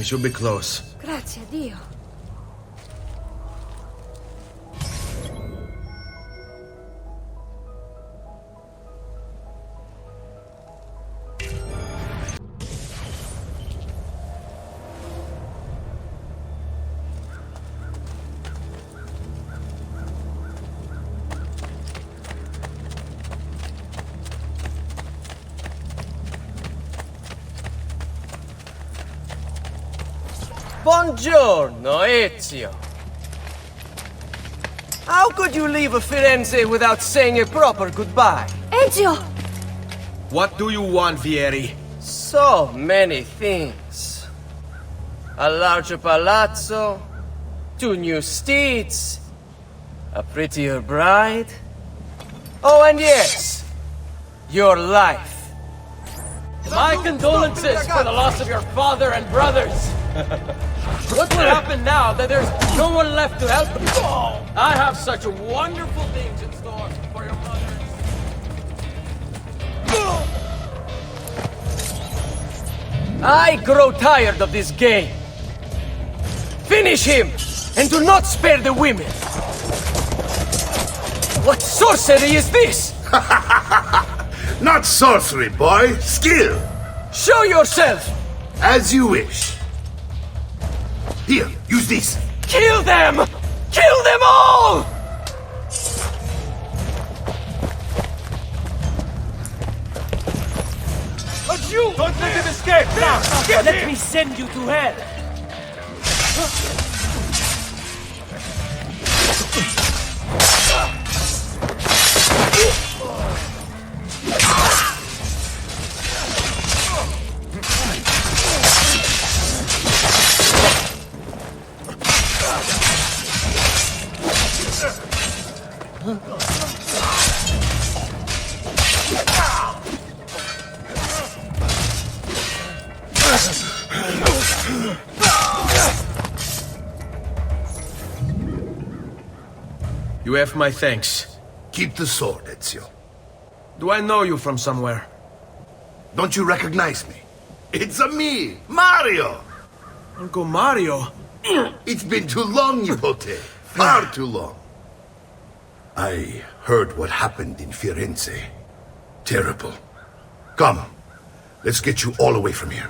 We should be close. Grazie a Dio. Buongiorno, Ezio. How could you leave Firenze without saying a proper goodbye? Ezio! What do you want, Vieri? So many things. A larger palazzo, 2 new steeds, a prettier bride. Oh, and yes, your life. My condolences for the loss of your father and brothers. What will happen now that there's no one left to help you? I have such wonderful things in store for your mothers. I grow tired of this game. Finish him, and do not spare the women. What sorcery is this? Not sorcery, boy. Skill. Show yourself! As you wish. Here, use this. Kill them! Kill them all! But you! Don't let him escape! Now! Let me send you to hell! You have my thanks. Keep the sword, Ezio. Do I know you from somewhere? Don't you recognize me? It's a me, Mario! Uncle Mario? It's been too long, Nipote. Far too long. I heard what happened in Firenze. Terrible. Come, let's get you all away from here.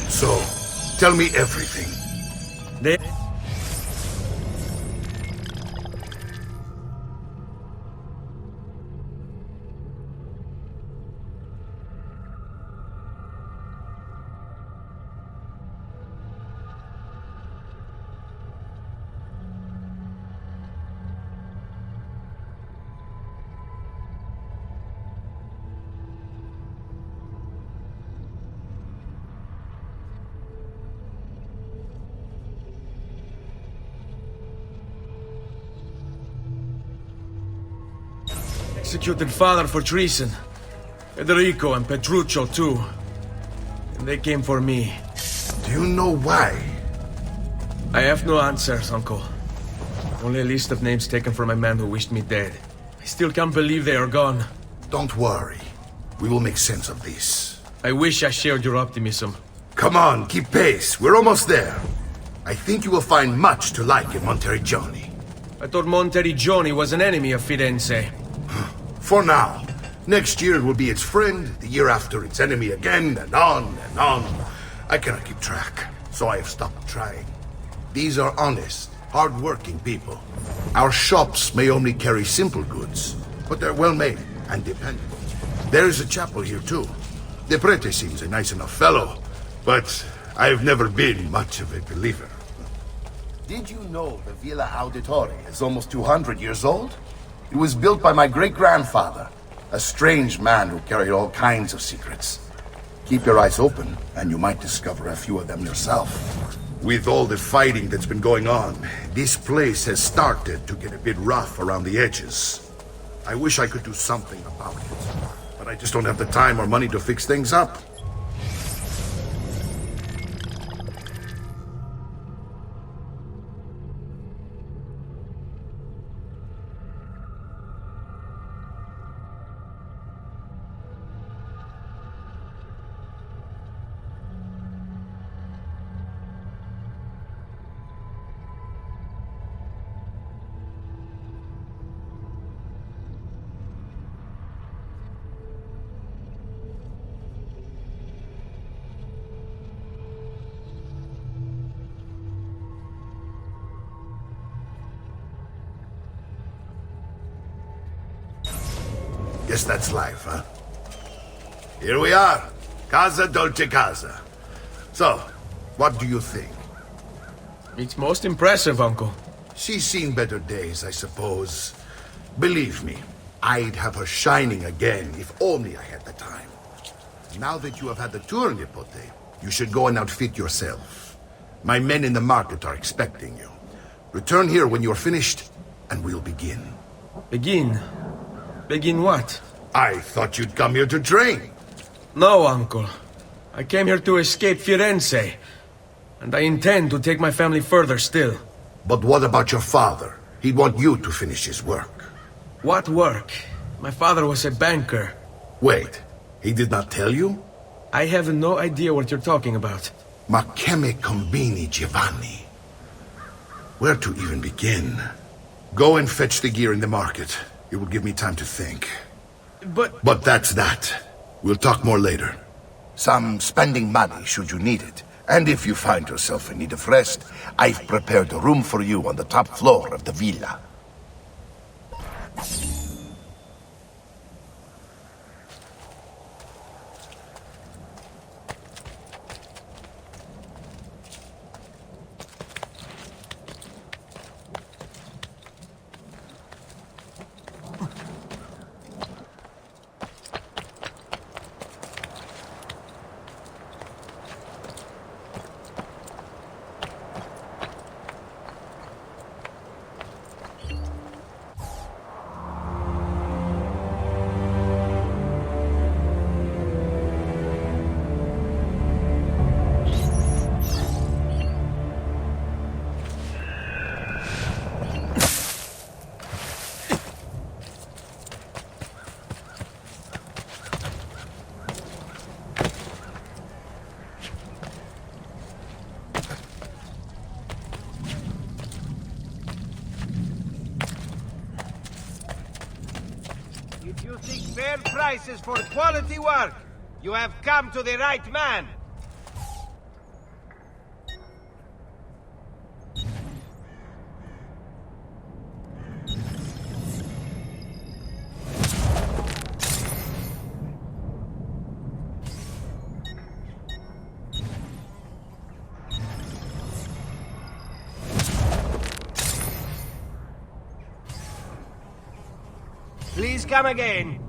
So, tell me everything. They... Executed father for treason. Federico and Petruccio too. And they came for me. Do you know why? I have no answers, Uncle. Only a list of names taken from a man who wished me dead. I still can't believe they are gone. Don't worry. We will make sense of this. I wish I shared your optimism. Come on, keep pace. We're almost there. I think you will find much to like in Monteriggioni. I thought Monteriggioni was an enemy of Firenze. For now. Next year it will be its friend, the year after its enemy again, and on and on. I cannot keep track, so I have stopped trying. These are honest, hard-working people. Our shops may only carry simple goods, but they're well-made and dependable. There is a chapel here, too. The prete seems a nice enough fellow, but I've never been much of a believer. Did you know the Villa Auditore is almost 200 years old? It was built by my great-grandfather, a strange man who carried all kinds of secrets. Keep your eyes open, and you might discover a few of them yourself. With all the fighting that's been going on, this place has started to get a bit rough around the edges. I wish I could do something about it, but I just don't have the time or money to fix things up. Guess that's life, huh? Here we are. Casa Dolce Casa. So, what do you think? It's most impressive, Uncle. She's seen better days, I suppose. Believe me, I'd have her shining again if only I had the time. Now that you have had the tour, Nipote, you should go and outfit yourself. My men in the market are expecting you. Return here when you're finished, and we'll begin. Begin? Begin what? I thought you'd come here to train. No, Uncle. I came here to escape Firenze. And I intend to take my family further still. But what about your father? He'd want you to finish his work. What work? My father was a banker. Wait, he did not tell you? I have no idea what you're talking about. Ma che me combini, Giovanni? Where to even begin? Go and fetch the gear in the market. It will give me time to think. But that's that. We'll talk more later. Some spending money should you need it. And if you find yourself in need of rest, I've prepared a room for you on the top floor of the villa. If you seek fair prices for quality work, you have come to the right man. Please come again.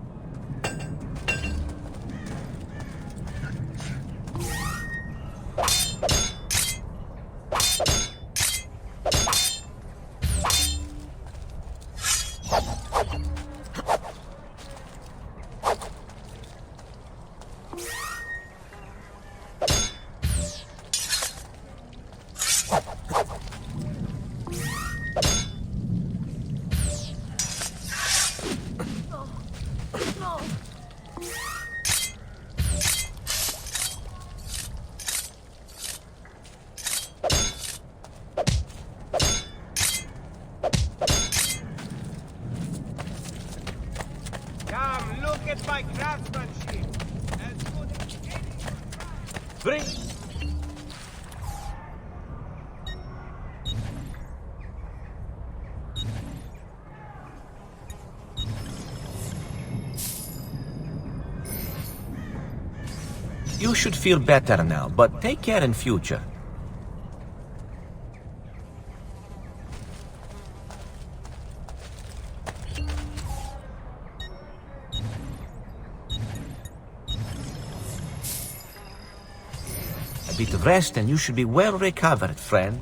Look at my craftsmanship. As good as any. Bring. You should feel better now, but take care in future. A bit of rest and you should be well recovered, friend.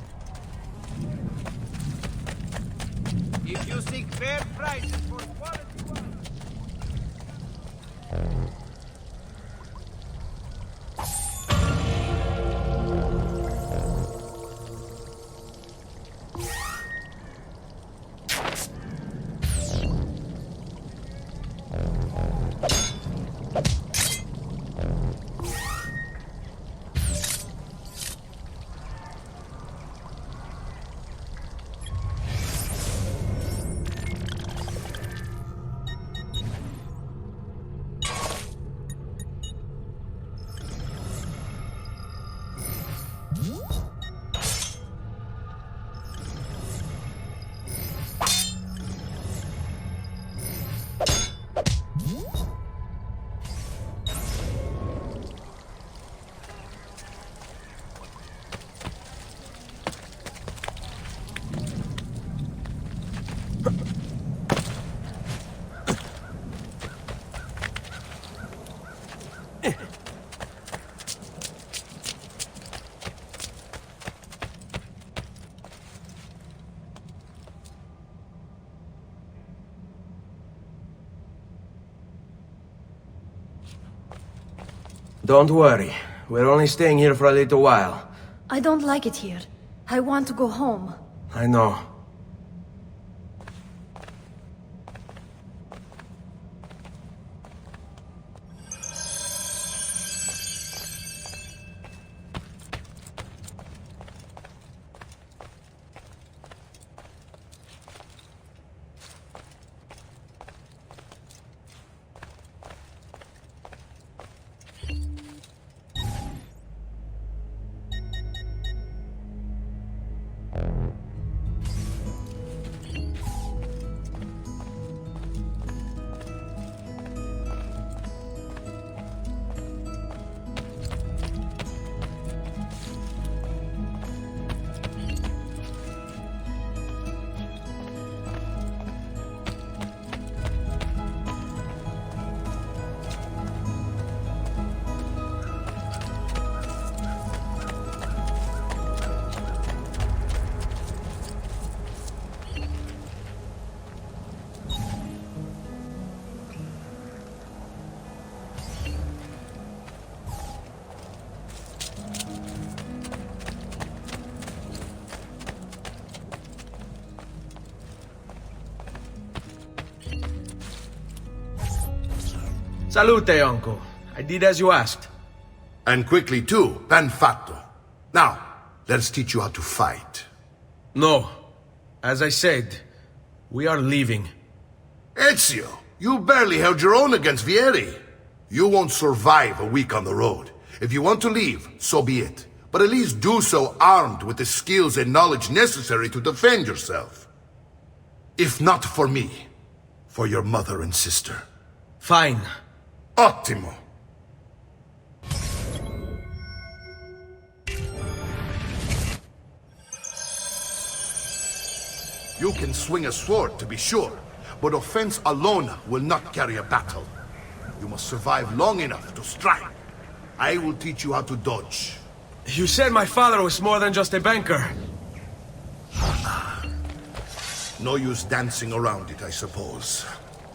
If you seek fair prices for quality work. Don't worry. We're only staying here for a little while. I don't like it here. I want to go home. I know. Salute, uncle. I did as you asked. And quickly too, ben fatto. Now, let's teach you how to fight. No. As I said, we are leaving. Ezio, you barely held your own against Vieri. You won't survive a week on the road. If you want to leave, so be it. But at least do so armed with the skills and knowledge necessary to defend yourself. If not for me, for your mother and sister. Fine. Ottimo. You can swing a sword, to be sure, but offense alone will not carry a battle. You must survive long enough to strike. I will teach you how to dodge. You said my father was more than just a banker. No use dancing around it, I suppose.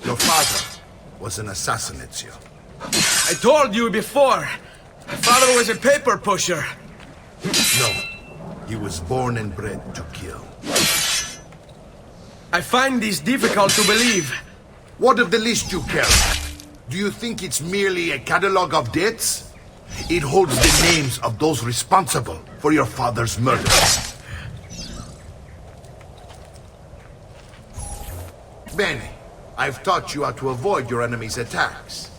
Your father was an assassin, Ezio. I told you before. My father was a paper pusher. No, he was born and bred to kill. I find this difficult to believe. What of the list you carry? Do you think it's merely a catalog of debts? It holds the names of those responsible for your father's murder. Bene. I've taught you how to avoid your enemy's attacks.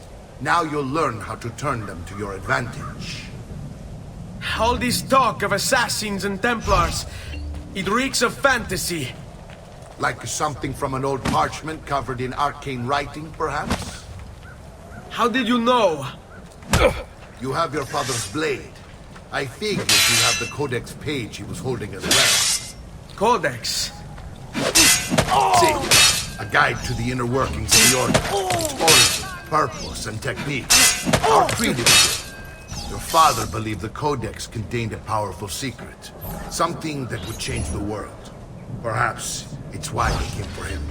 Now you'll learn how to turn them to your advantage. All this talk of assassins and Templars, it reeks of fantasy. Like something from an old parchment covered in arcane writing, perhaps? How did you know? You have your father's blade. I figured you have the codex page he was holding as well. Codex? See, a guide to the inner workings of the Order. Its origin, purpose, and techniques. Our creed is good. Your father believed the codex contained a powerful secret. Something that would change the world. Perhaps it's why they came for him.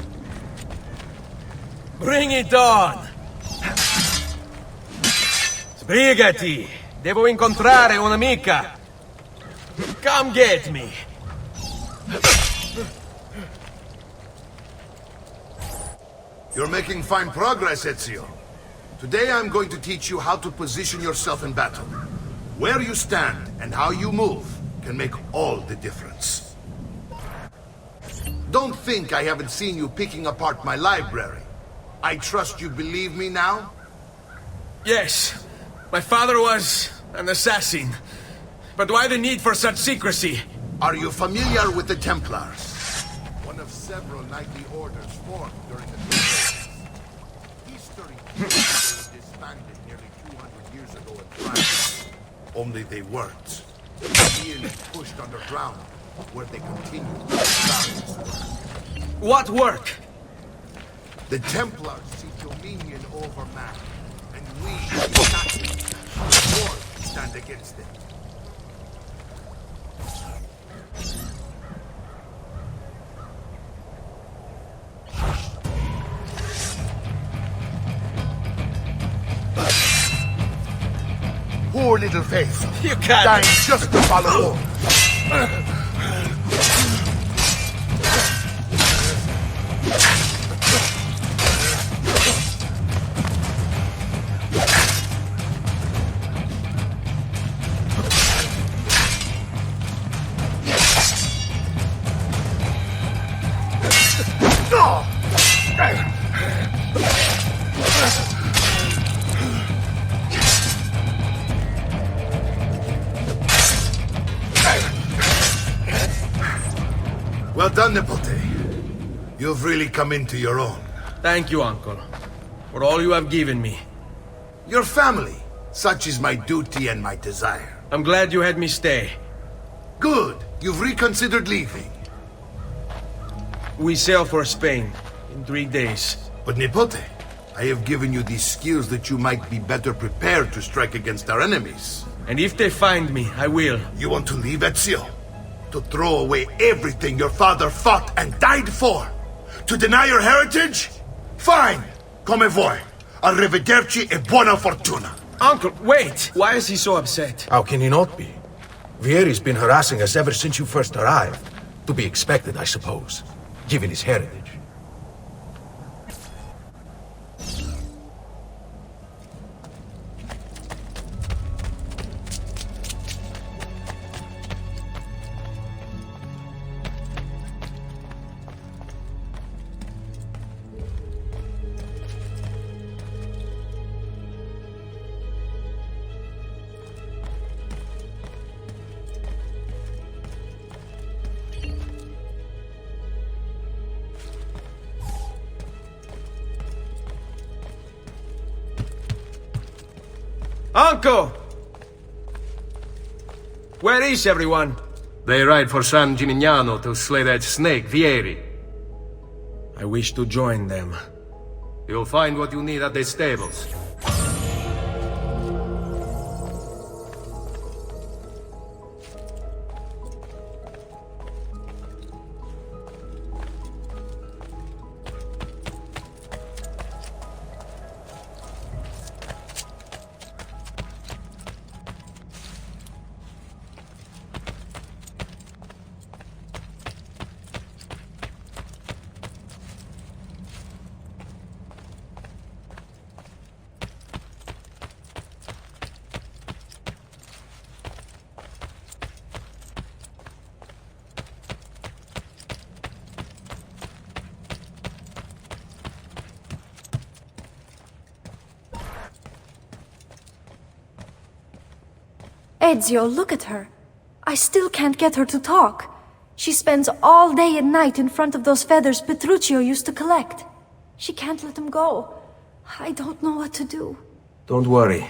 Bring it on! Sbrigati! Devo incontrare un'amica! Come get me! You're making fine progress, Ezio. Today I'm going to teach you how to position yourself in battle. Where you stand and how you move can make all the difference. Don't think I haven't seen you picking apart my library. I trust you believe me now? Yes. My father was an assassin. But why the need for such secrecy? Are you familiar with the Templars? One of several knightly orders formed during the Crusades. History disbanded nearly 200 years ago in France. Only they weren't. Being pushed underground, where they continued their work. What work? The Templars seek dominion over man, and we, assassins, are born to stand against it. Poor little face. You can't... Dying just to follow orders. Well done, Nipote. You've really come into your own. Thank you, Uncle, for all you have given me. Your family. Such is my duty and my desire. I'm glad you had me stay. Good. You've reconsidered leaving. We sail for Spain in 3 days. But Nipote, I have given you these skills that you might be better prepared to strike against our enemies. And if they find me, I will. You want to leave, Ezio? To throw away everything your father fought and died for? To deny your heritage? Fine! Come vuoi. Arrivederci e buona fortuna. Uncle, wait! Why is he so upset? How can he not be? Vieri's been harassing us ever since you first arrived. To be expected, I suppose, given his heritage. Uncle! Where is everyone? They ride for San Gimignano to slay that snake, Vieri. I wish to join them. You'll find what you need at the stables. Ezio, look at her. I still can't get her to talk. She spends all day and night in front of those feathers Petruchio used to collect. She can't let them go. I don't know what to do. Don't worry.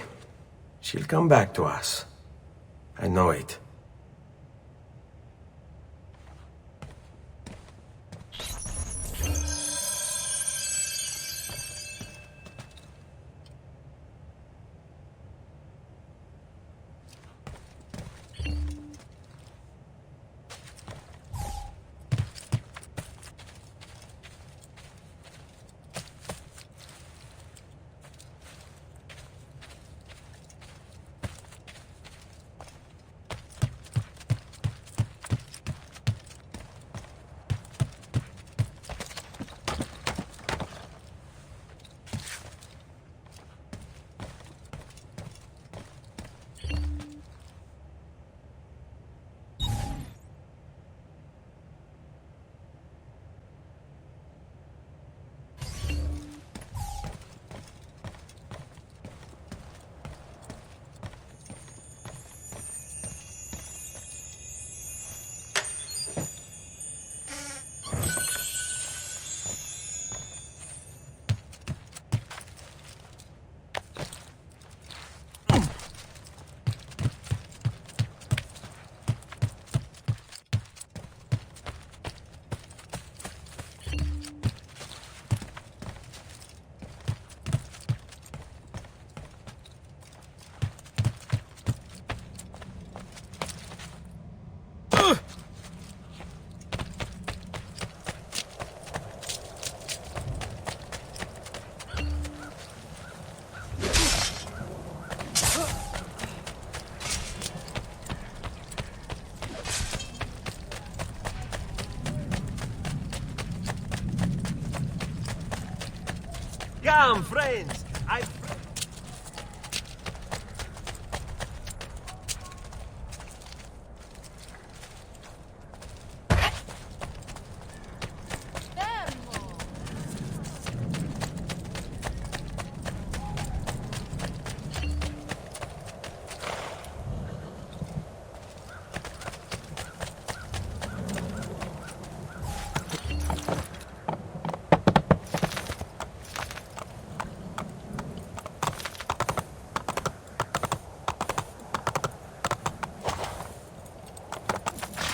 She'll come back to us. I know it. Come, friends!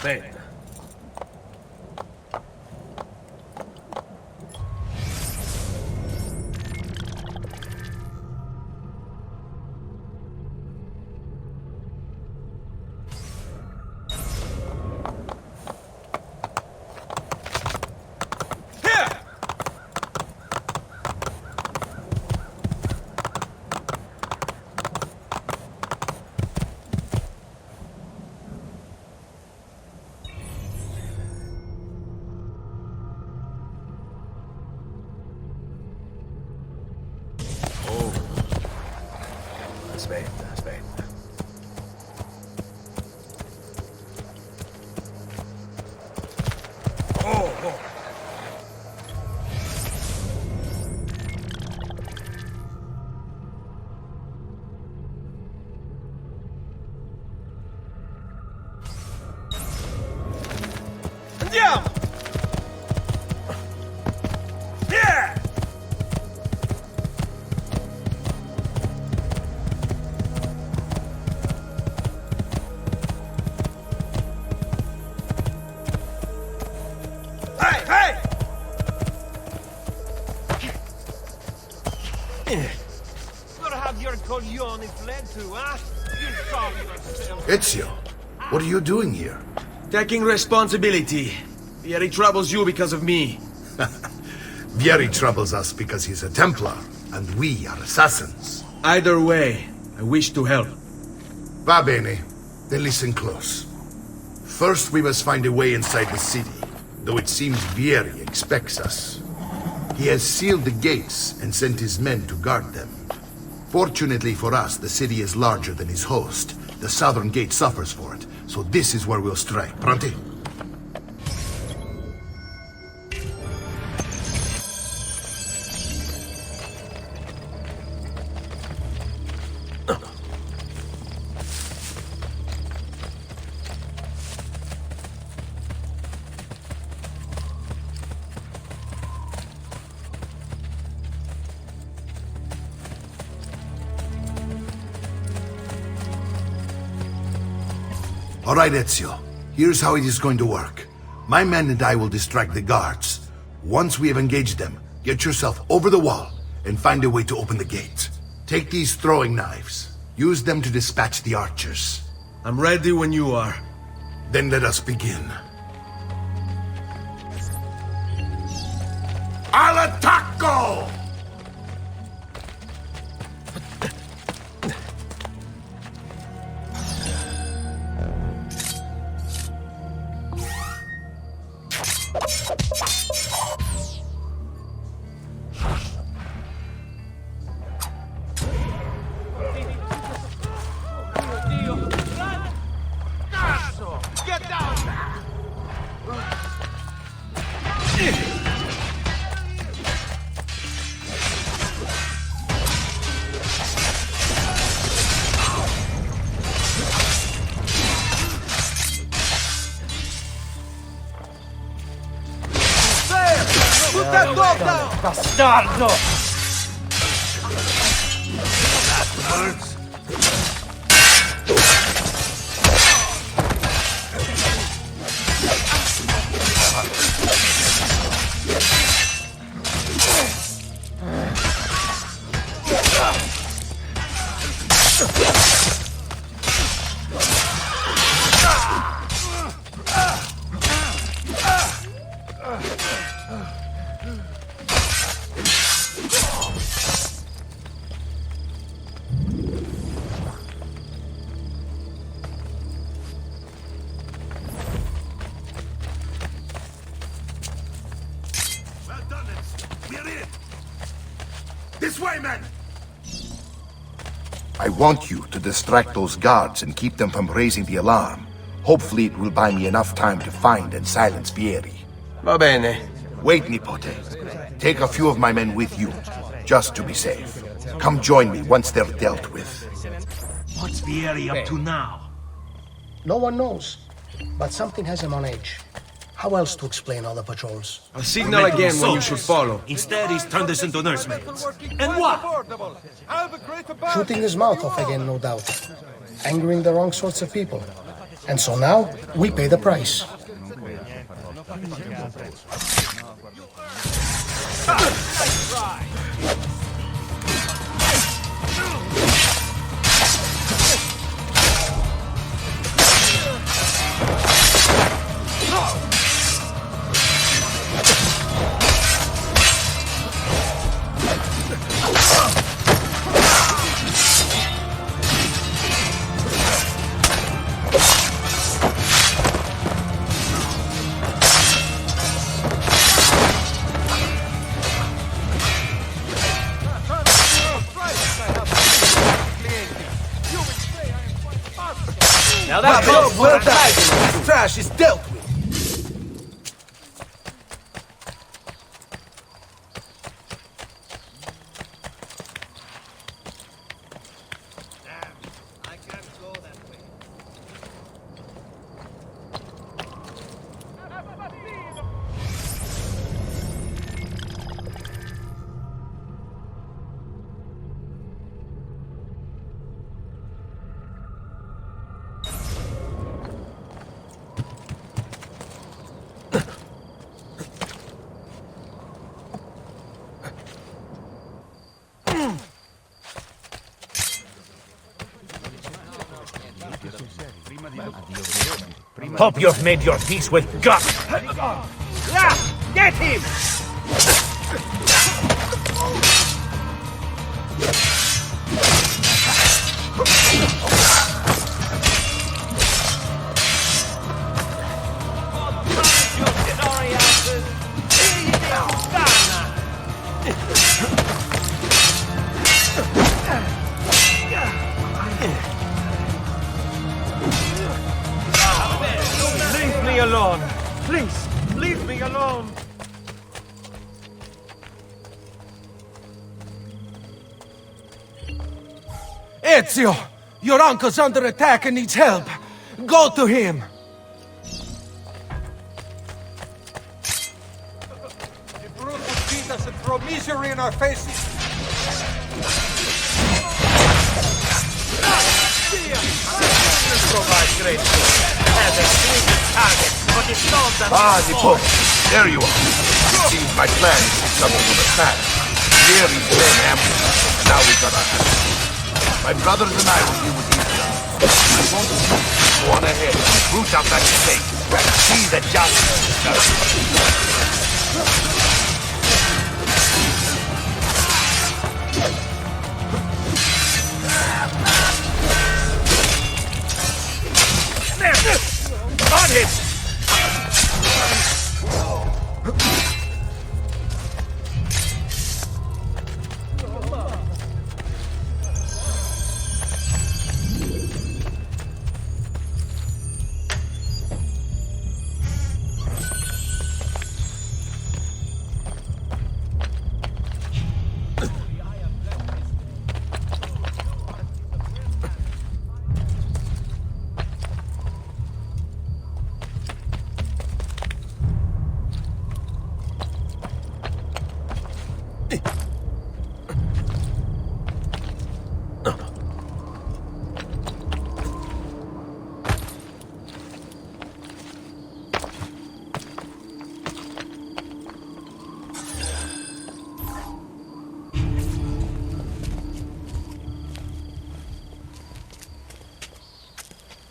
Bene. Aspetta. Oh. Andiamo! Yeah! Where have your coglione fled to, huh? You saw yourself. Ezio, what are you doing here? Taking responsibility. Vieri troubles you because of me. Vieri troubles us because he's a Templar, and we are assassins. Either way, I wish to help. Va bene. Then listen close. First, we must find a way inside the city, though it seems Vieri expects us. He has sealed the gates and sent his men to guard them. Fortunately for us, the city is larger than his host. The southern gate suffers for it, so this is where we'll strike. Pronti? All right, Ezio. Here's how it is going to work. My men and I will distract the guards. Once we have engaged them, get yourself over the wall and find a way to open the gate. Take these throwing knives. Use them to dispatch the archers. I'm ready when you are. Then let us begin. Al attacco! Get down! Put that dog down! Bastardo! Well done, Ezio. We're in. This way, men! I want you to distract those guards and keep them from raising the alarm. Hopefully it will buy me enough time to find and silence Vieri. Va bene. Wait, Nipote. Take a few of my men with you, just to be safe. Come join me once they're dealt with. What's Vieri up to now? No one knows, but something has him on edge. How else to explain all the patrols? I'll signal again when you should follow. Instead, he's turned us into nursemaids. And what? Shooting his mouth off again, no doubt. Angering the wrong sorts of people. And so now, we pay the price. Now that's Well done. This trash is dealt with. I can't go that way. Hope you've made your peace with God. Yeah! Get him! Leave me alone. Please, leave me alone. Ezio! Your uncle's under attack and needs help. Go to him. The brute would beat us and throw misery in our faces. This provides great food. Ah, Nipote, there you are. It seems my plan is to trouble with a fat. Here he's been ambushed. Now we got our hands. My brothers and I will deal with these guys. I want you to go on ahead and root out that snake. See that justice is done. On him!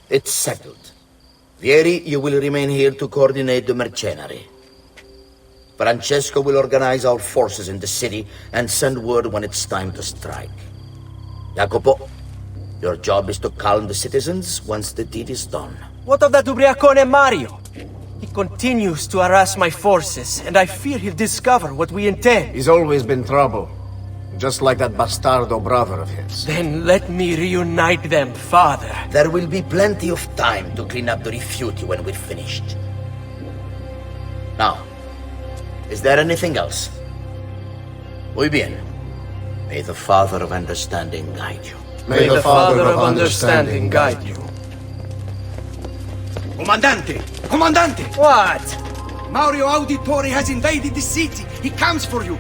It's settled. Vieri, you will remain here to coordinate the mercenary. Francesco will organize our forces in the city and send word when it's time to strike. Jacopo, your job is to calm the citizens once the deed is done. What of that ubriacone Mario? He continues to harass my forces, and I fear he'll discover what we intend. He's always been trouble. Just like that bastardo brother of his. Then let me reunite them, father. There will be plenty of time to clean up the rifiuti when we're finished. Now, is there anything else? Muy bien. May the Father of Understanding guide you. May the Father of Understanding guide you. Comandante! Comandante! What? Mario Auditore has invaded the city. He comes for you.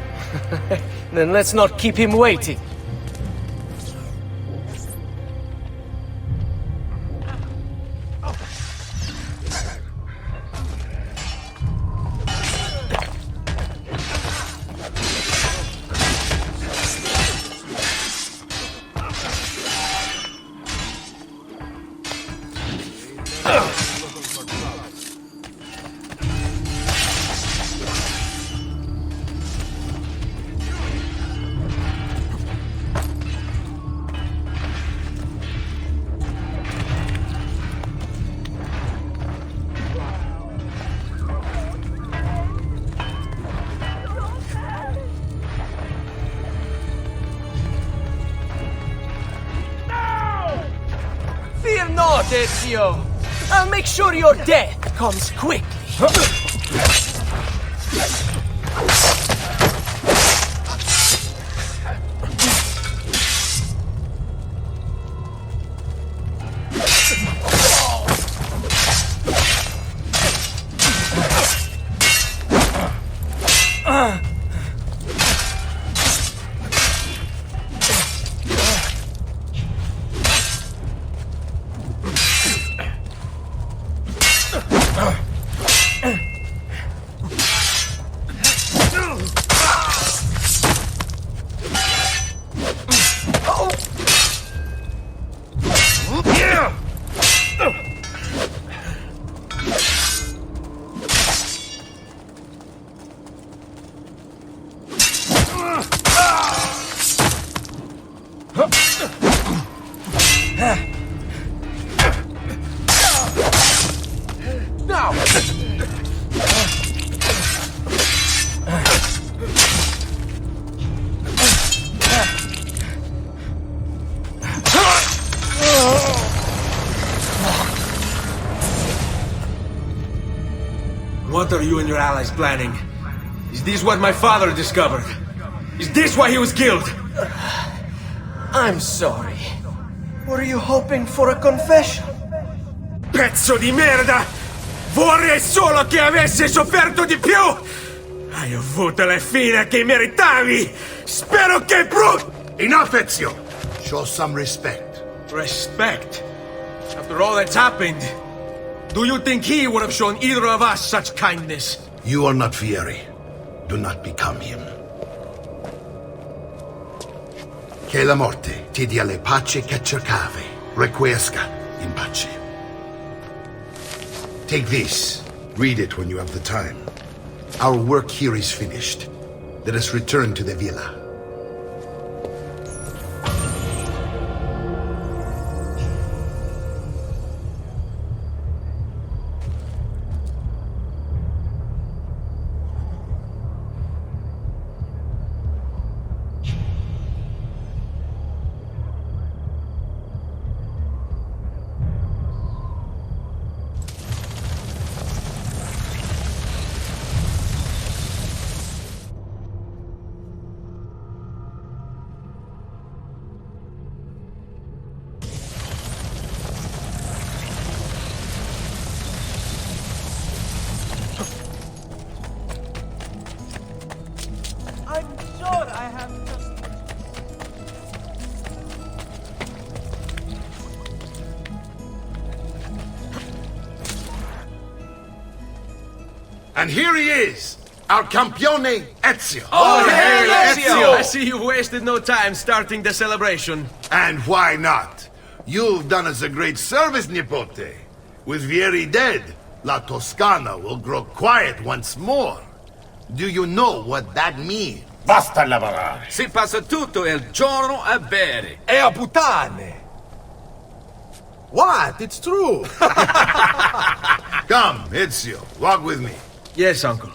Then let's not keep him waiting. Fear not, Ezio. I'll make sure your death comes quickly. What are you and your allies planning? Is this what my father discovered? Is this why he was killed? I'm sorry. Were you hoping for a confession? Pezzo di merda! Vorrei solo che avessi sofferto di più! Hai avuto la fine che meritavi! Spero che Enough, Ezio! Show some respect. Respect? After all that's happened, Do you think he would have shown either of us such kindness? You are not Vieri. Do not become him. Che la morte ti dia le pace che cercavi. Requiesca in pace. Take this. Read it when you have the time. Our work here is finished. Let us return to the villa. I'm sure I have just... And here he is, our campione Ezio. Oh, hey, Ezio! I see you wasted no time starting the celebration. And why not? You've done us a great service, Nipote. With Vieri dead, La Toscana will grow quiet once more. Do you know what that means? Basta lavorare. Si passa tutto il giorno a bere. E a puttane. What? It's true. Come, Ezio, walk with me. Yes, uncle.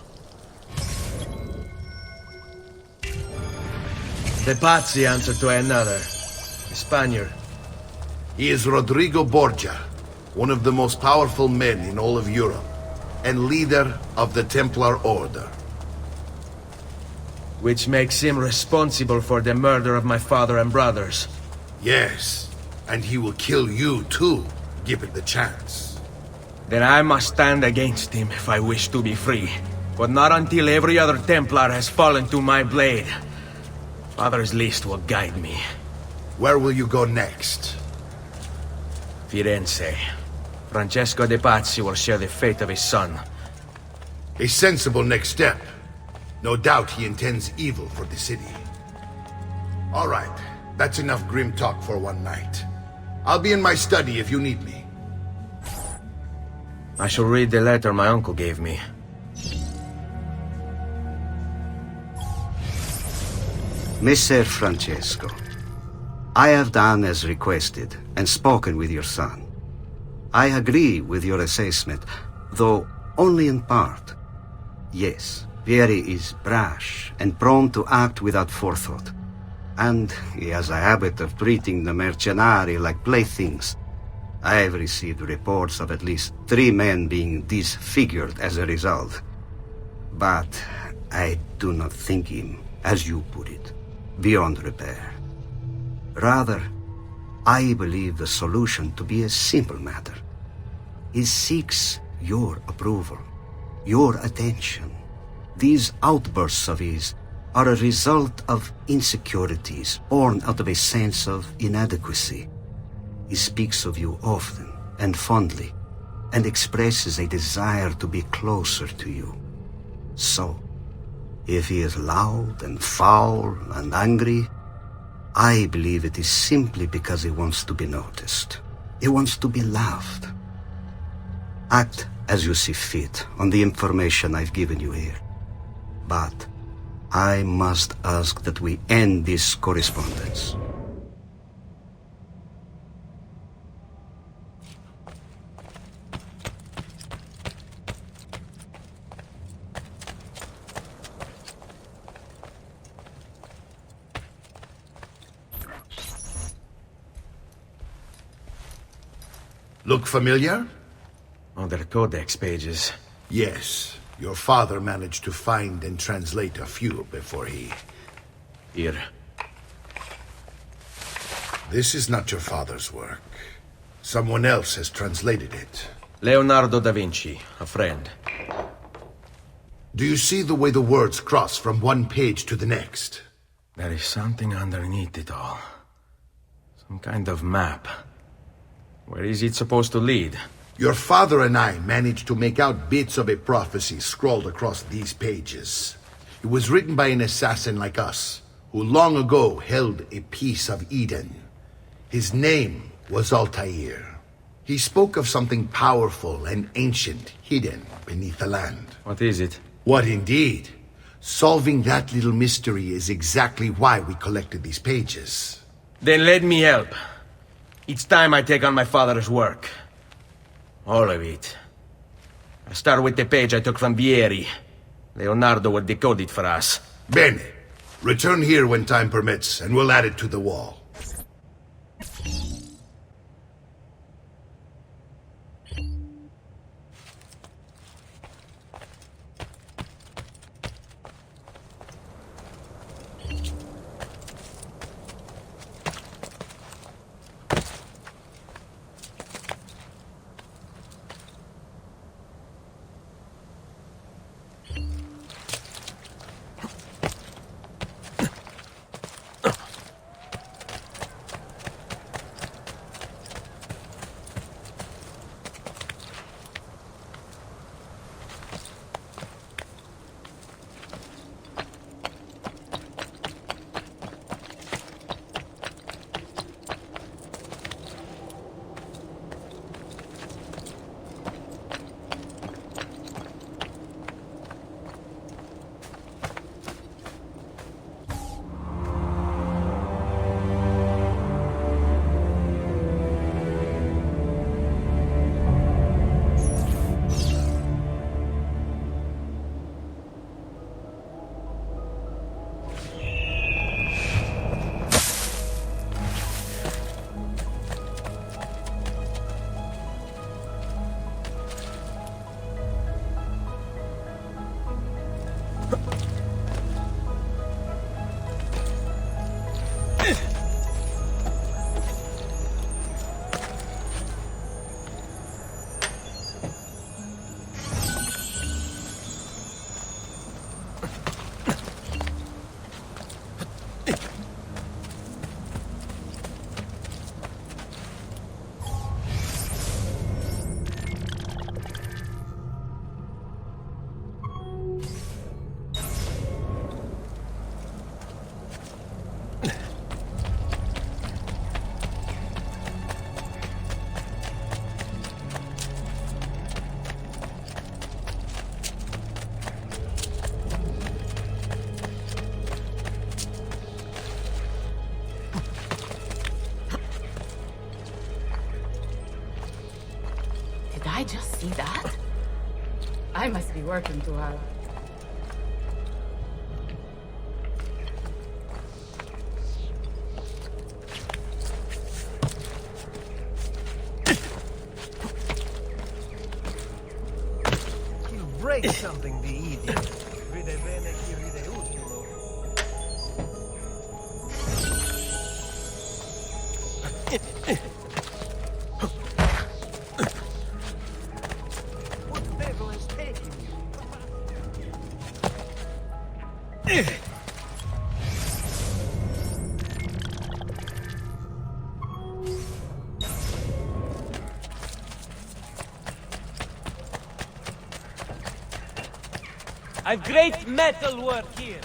The Pazzi answer to another. A Spaniard. He is Rodrigo Borgia, one of the most powerful men in all of Europe, and leader of the Templar Order. Which makes him responsible for the murder of my father and brothers. Yes, and he will kill you too, given the chance. Then I must stand against him if I wish to be free. But not until every other Templar has fallen to my blade. Father's list will guide me. Where will you go next? Firenze. Francesco de Pazzi will share the fate of his son. A sensible next step. No doubt he intends evil for the city. All right, that's enough grim talk for one night. I'll be in my study if you need me. I shall read the letter my uncle gave me. Messer Francesco, I have done as requested and spoken with your son. I agree with your assessment, though only in part. Yes, Vieri is brash and prone to act without forethought. And he has a habit of treating the mercenari like playthings. I have received reports of at least 3 men being disfigured as a result. But I do not think him, as you put it, beyond repair. Rather, I believe the solution to be a simple matter. He seeks your approval, your attention. These outbursts of his are a result of insecurities born out of a sense of inadequacy. He speaks of you often and fondly, and expresses a desire to be closer to you. So, if he is loud and foul and angry, I believe it is simply because he wants to be noticed. He wants to be loved. Act as you see fit on the information I've given you here. But I must ask that we end this correspondence. Look familiar? On their codex pages. Yes. Your father managed to find and translate a few before he... Here. This is not your father's work. Someone else has translated it. Leonardo da Vinci, a friend. Do you see the way the words cross from one page to the next? There is something underneath it all. Some kind of map. Where is it supposed to lead? Your father and I managed to make out bits of a prophecy scrawled across these pages. It was written by an assassin like us, who long ago held a piece of Eden. His name was Altair. He spoke of something powerful and ancient hidden beneath the land. What is it? What indeed? Solving that little mystery is exactly why we collected these pages. Then let me help. It's time I take on my father's work. All of it. I start with the page I took from Vieri. Leonardo will decode it for us. Bene. Return here when time permits, and we'll add it to the wall. Did I just see that? I must be working too hard. He'll break something, the idiot. Vede bene chi vide ultimo. What devil is taking you? I've great metal work here.